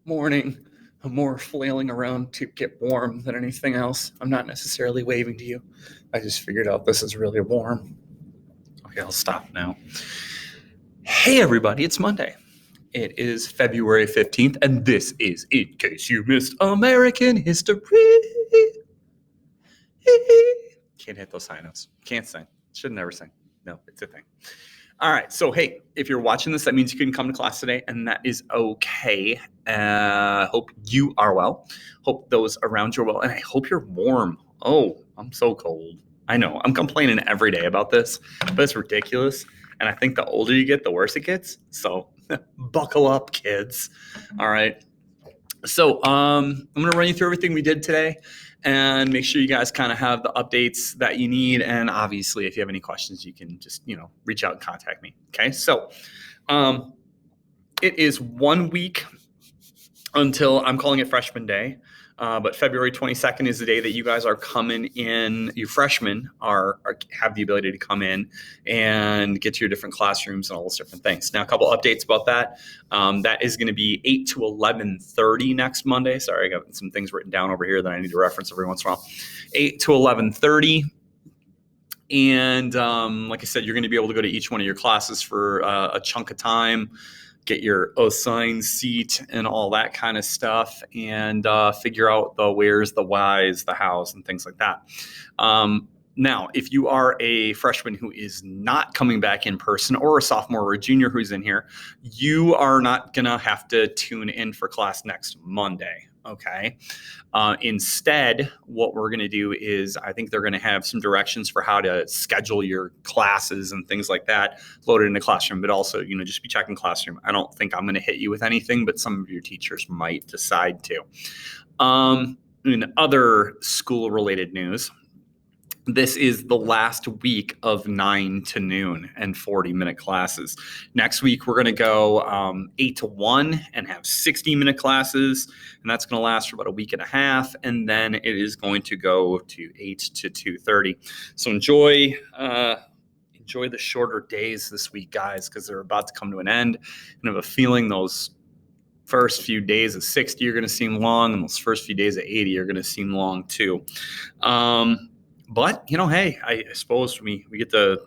morning. I'm more flailing around to get warm than anything else. I'm not necessarily waving to you. I just figured out this is really warm. Okay, I'll stop now. Hey, everybody, it's Monday. It is February 15th, and this is In Case You Missed American History. Can't hit those high notes. Can't sing. Should never sing. No, it's a thing. All right. So, hey, if you're watching this, that means you can come to class today, and that is okay. Hope you are well. Hope those around you are well, and I hope you're warm. Oh, I'm so cold. I know. I'm complaining every day about this, but it's ridiculous. And I think the older you get, the worse it gets. So, buckle up, kids. All right. So, I'm going to run you through everything we did today and make sure you guys kind of have the updates that you need. And obviously, if you have any questions, you can just, reach out and contact me. Okay. So, it is 1 week until I'm calling it Freshman Day. But February 22nd is the day that you guys are coming in. You freshmen have the ability to come in and get to your different classrooms and all those different things. Now, a couple updates about that. That is going to be 8 to 11:30 next Monday. Sorry, I got some things written down over here that I need to reference every once in a while. 8 to 11:30. And like I said, you're going to be able to go to each one of your classes for a chunk of time, get your assigned seat and all that kind of stuff, and figure out the where's, the whys, the hows, and things like that. Now, if you are a freshman who is not coming back in person, or a sophomore or a junior who's in here, you are not going to have to tune in for class next Monday. Okay. Instead, what we're going to do is I think they're going to have some directions for how to schedule your classes and things like that loaded into Classroom, but also, just be checking Classroom. I don't think I'm going to hit you with anything, but some of your teachers might decide to. In other school-related news, this is the last week of 9 to noon and 40-minute classes. Next week, we're going to go 8 to 1 and have 60-minute classes, and that's going to last for about a week and a half, and then it is going to go to 8 to 2:30. So enjoy the shorter days this week, guys, because they're about to come to an end, and I have a feeling those first few days of 60 are going to seem long, and those first few days of 80 are going to seem long too. But, hey, I suppose we get to,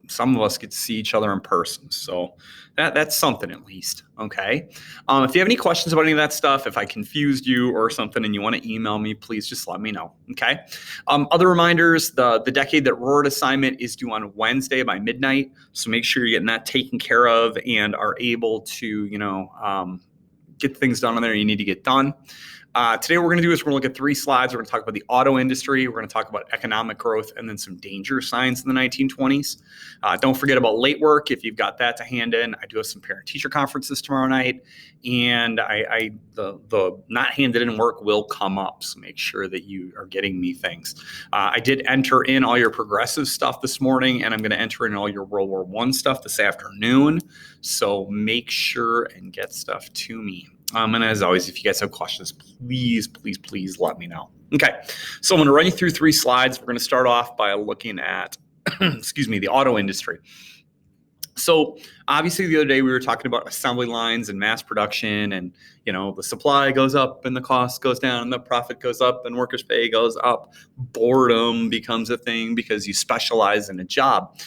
some of us get to see each other in person. So that's something at least. Okay. If you have any questions about any of that stuff, if I confused you or something and you want to email me, please just let me know. Okay. Other reminders, the Decade That Roared assignment is due on Wednesday by midnight. So make sure you're getting that taken care of and are able to, get things done on there you need to get done. Today what we're going to do is we're going to look at 3 slides. We're going to talk about the auto industry. We're going to talk about economic growth and then some danger signs in the 1920s. Don't forget about late work if you've got that to hand in. I do have some parent-teacher conferences tomorrow night, and the not handed in work will come up, so make sure that you are getting me things. I did enter in all your progressive stuff this morning, and I'm going to enter in all your World War I stuff this afternoon, so make sure and get stuff to me. And as always, if you guys have questions, please let me know. Okay, so I'm going to run you through 3 slides. We're going to start off by looking at, the auto industry. So obviously the other day we were talking about assembly lines and mass production, and the supply goes up and the cost goes down and the profit goes up and workers' pay goes up. Boredom becomes a thing because you specialize in a job.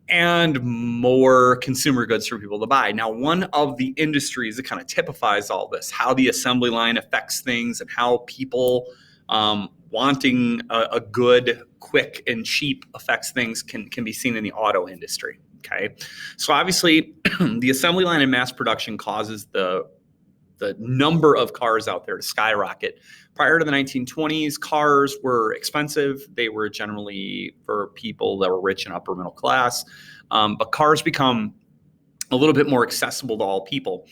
And more consumer goods for people to buy. Now, one of the industries that kind of typifies all this, how the assembly line affects things and how people wanting a good, quick, and cheap affects things can be seen in the auto industry. Okay, so obviously the assembly line in mass production causes the number of cars out there to skyrocket. Prior to the 1920s, cars were expensive. They were generally for people that were rich and upper middle class. But cars become a little bit more accessible to all people.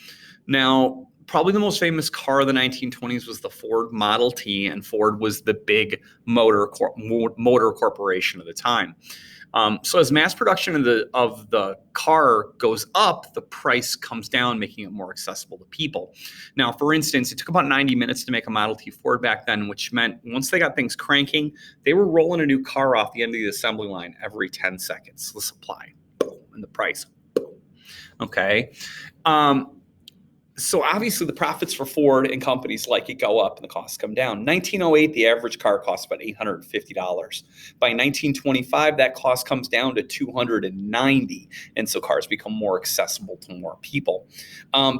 Now, probably the most famous car of the 1920s was the Ford Model T, and Ford was the big motor corporation of the time. So as mass production of the car goes up, the price comes down, making it more accessible to people. Now, for instance, it took about 90 minutes to make a Model T Ford back then, which meant once they got things cranking, they were rolling a new car off the end of the assembly line every 10 seconds. The supply, boom, and the price, boom. Okay. So obviously the profits for Ford and companies like it go up and the costs come down. 1908, the average car cost about $850. By 1925, that cost comes down to $290. And so cars become more accessible to more people.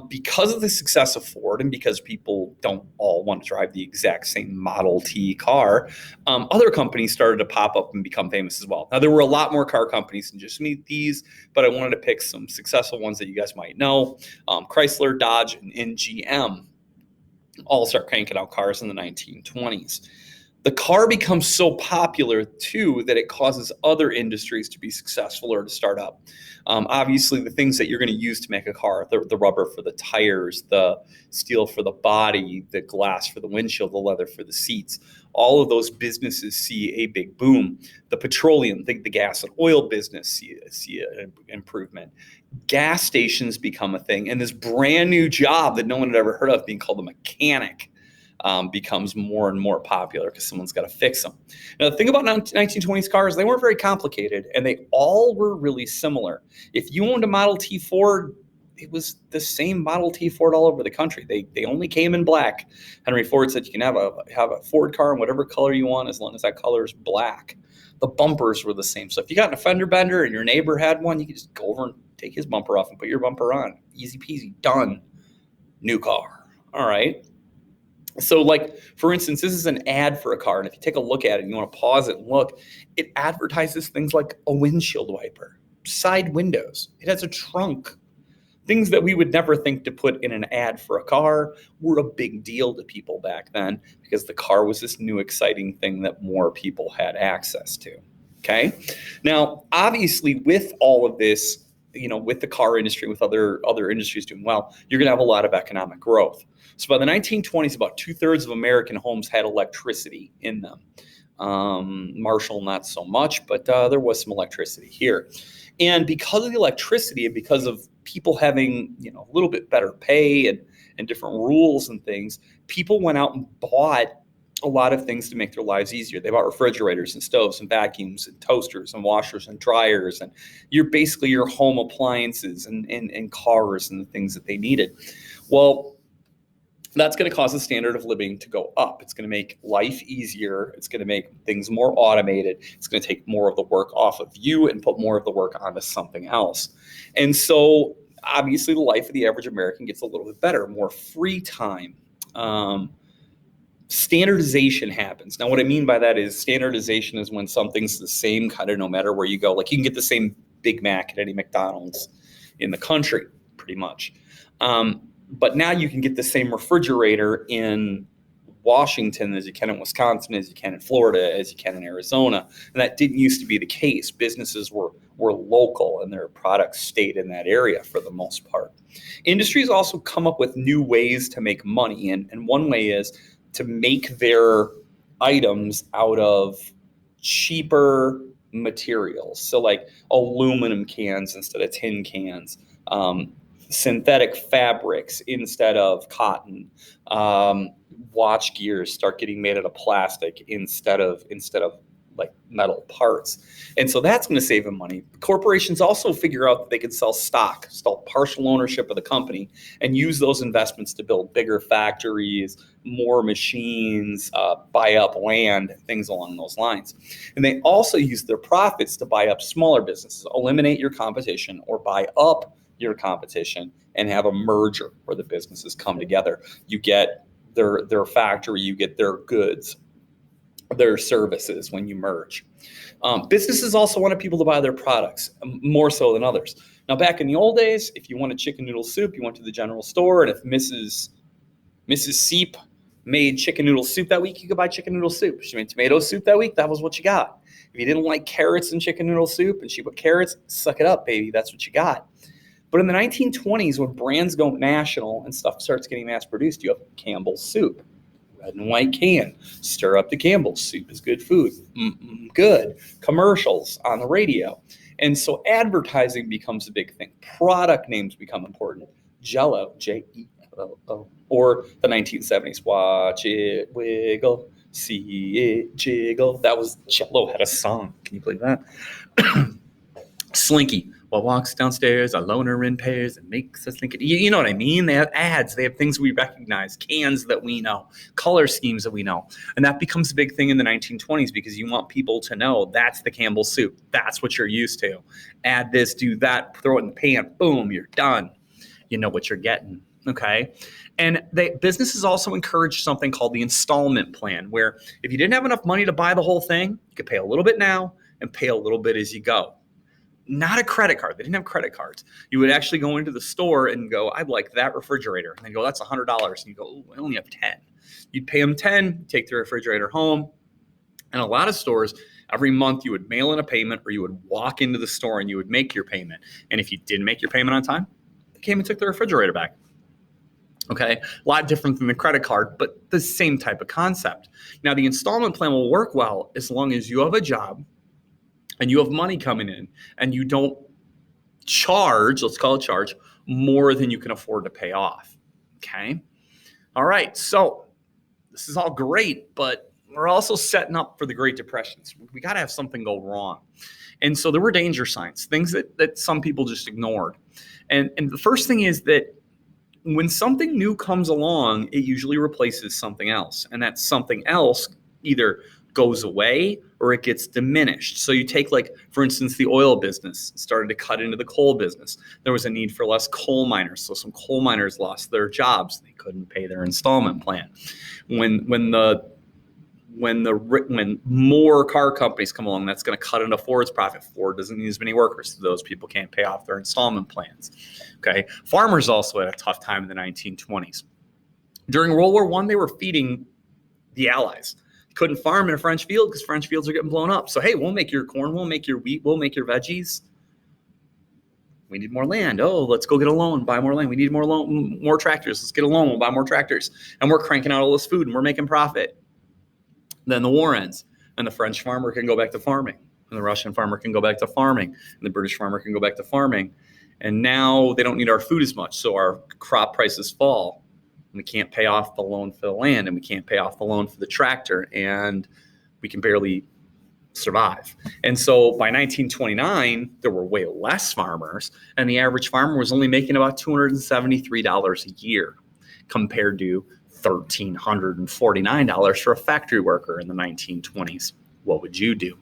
Because of the success of Ford and because people don't all want to drive the exact same Model T car, other companies started to pop up and become famous as well. Now, there were a lot more car companies than just these, but I wanted to pick some successful ones that you guys might know. Chrysler, Dodge, and GM all start cranking out cars in the 1920s. The car becomes so popular, too, that it causes other industries to be successful or to start up. Obviously, the things that you're going to use to make a car, the rubber for the tires, the steel for the body, the glass for the windshield, the leather for the seats, all of those businesses see a big boom. The petroleum, the gas and oil business see an improvement. Gas stations become a thing, and this brand new job that no one had ever heard of, being called a mechanic, becomes more and more popular because someone's got to fix them. Now, the thing about 1920s cars, they weren't very complicated, and they all were really similar. If you owned a Model T Ford, it was the same Model T Ford all over the country. They only came in black. Henry Ford said you can have a Ford car in whatever color you want as long as that color is black. The bumpers were the same. So if you got a fender bender and your neighbor had one, you could just go over and take his bumper off and put your bumper on. Easy peasy, done. New car. All right. So, like, for instance, this is an ad for a car. And if you take a look at it and you want to pause it and look, it advertises things like a windshield wiper, side windows. It has a trunk. Things that we would never think to put in an ad for a car were a big deal to people back then because the car was this new exciting thing that more people had access to. Okay. Now, obviously, with all of this, with the car industry, with other industries doing well, you're going to have a lot of economic growth. So by the 1920s, about 2/3 of American homes had electricity in them. Marshall, not so much, but there was some electricity here. And because of the electricity and because of people having, a little bit better pay and different rules and things, people went out and bought a lot of things to make their lives easier. They bought refrigerators and stoves and vacuums and toasters and washers and dryers and your home appliances and cars and the things that they needed. Well, that's going to cause the standard of living to go up. It's going to make life easier. It's going to make things more automated. It's going to take more of the work off of you and put more of the work onto something else. And so obviously the life of the average American gets a little bit better, more free time. Standardization happens. Now, what I mean by that is standardization is when something's the same kind of no matter where you go. Like you can get the same Big Mac at any McDonald's in the country, pretty much. But now you can get the same refrigerator in Washington as you can in Wisconsin, as you can in Florida, as you can in Arizona. And that didn't used to be the case. Businesses were local and their products stayed in that area for the most part. Industries also come up with new ways to make money. And one way is to make their items out of cheaper materials. So like aluminum cans instead of tin cans, synthetic fabrics instead of cotton, watch gears start getting made out of plastic instead of like metal parts. And so that's going to save them money. Corporations also figure out that they can sell stock, sell partial ownership of the company, and use those investments to build bigger factories, more machines, buy up land, things along those lines. And they also use their profits to buy up smaller businesses, eliminate your competition, or buy up your competition and have a merger where the businesses come together. You get their factory, you get their goods, their services when you merge. Businesses also wanted people to buy their products more so than others. Now, back in the old days, if you wanted chicken noodle soup, you went to the general store, and if Mrs. Seep made chicken noodle soup that week, you could buy chicken noodle soup. If she made tomato soup that week, that was what you got. If you didn't like carrots in chicken noodle soup and she put carrots, suck it up, baby, that's what you got. But in the 1920s, when brands go national and stuff starts getting mass produced, you have Campbell's soup. Red and white can. Stir up the Campbell's soup is good food. Good. Commercials on the radio. And so advertising becomes a big thing. Product names become important. Jell-O, Jello. Or the 1970s, watch it wiggle, see it jiggle. That was Jell-O had a song. Can you believe that? Slinky. What walks downstairs, a loner in pairs, and makes us think. You know what I mean? They have ads. They have things we recognize, cans that we know, color schemes that we know. And that becomes a big thing in the 1920s because you want people to know that's the Campbell soup. That's what you're used to. Add this, do that, throw it in the pan. Boom, you're done. You know what you're getting. Okay. And businesses also encourage something called the installment plan, where if you didn't have enough money to buy the whole thing, you could pay a little bit now and pay a little bit as you go. Not a credit card. They didn't have credit cards. You would actually go into the store and go, I'd like that refrigerator. And they go, that's $100. And you go, oh, I only have 10. You'd pay them 10, take the refrigerator home. And a lot of stores, every month you would mail in a payment or you would walk into the store and you would make your payment. And if you didn't make your payment on time, they came and took the refrigerator back. Okay, a lot different than the credit card, but the same type of concept. Now, the installment plan will work well as long as you have a job and you have money coming in and you don't charge, let's call it charge, more than you can afford to pay off. Okay, all right, so this is all great, but we're also setting up for the Great Depression. So we got to have something go wrong. And so there were danger signs, things that some people just ignored. And the first thing is that when something new comes along, it usually replaces something else. And that something else either goes away or it gets diminished. So you take, like, for instance, the oil business started to cut into the coal business. There was a need for less coal miners. So some coal miners lost their jobs. They couldn't pay their installment plan. When more car companies come along, that's going to cut into Ford's profit. Ford doesn't need as many workers, so those people can't pay off their installment plans. Okay, farmers also had a tough time in the 1920s. During World War I, they were feeding the Allies. Couldn't farm in a French field because French fields are getting blown up. So hey, we'll make your corn, we'll make your wheat, we'll make your veggies. We need more land. Oh, let's go get a loan, buy more land. We need more tractors. Let's get a loan, we'll buy more tractors. And we're cranking out all this food and we're making profit. Then the war ends and the French farmer can go back to farming and the Russian farmer can go back to farming and the British farmer can go back to farming. And now they don't need our food as much. So our crop prices fall and we can't pay off the loan for the land and we can't pay off the loan for the tractor and we can barely survive. And so by 1929, there were way less farmers and the average farmer was only making about $273 a year compared to $1,349 for a factory worker in the 1920s. What would you do?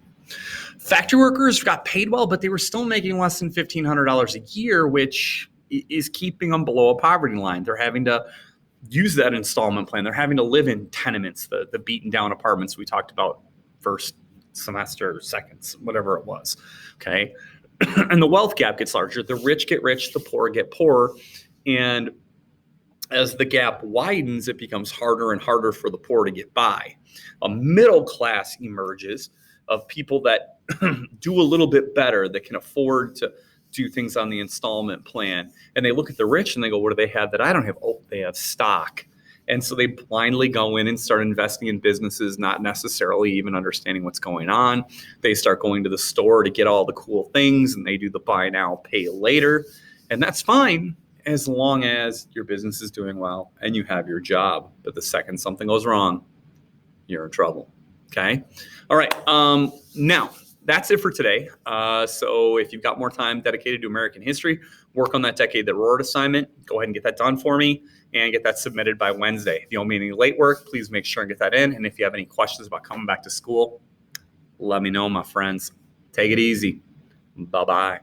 Factory workers got paid well, but they were still making less than $1,500 a year, which is keeping them below a poverty line. They're having to use that installment plan. They're having to live in tenements, the beaten down apartments we talked about first semester, seconds, whatever it was. Okay. And the wealth gap gets larger. The rich get rich, the poor get poorer. And as the gap widens, it becomes harder and harder for the poor to get by. A middle class emerges of people that do a little bit better, that can afford to do things on the installment plan. And they look at the rich and they go, what do they have that I don't have? Oh, they have stock. And so they blindly go in and start investing in businesses, not necessarily even understanding what's going on. They start going to the store to get all the cool things and they do the buy now, pay later. And that's fine, as long as your business is doing well and you have your job. But the second something goes wrong, you're in trouble. Okay. All right. Now that's it for today. So if you've got more time dedicated to American history, work on that Decade That Roared assignment. Go ahead and get that done for me and get that submitted by Wednesday. If you owe me any late work, please make sure and get that in. And if you have any questions about coming back to school, let me know, my friends. Take it easy. Bye-bye.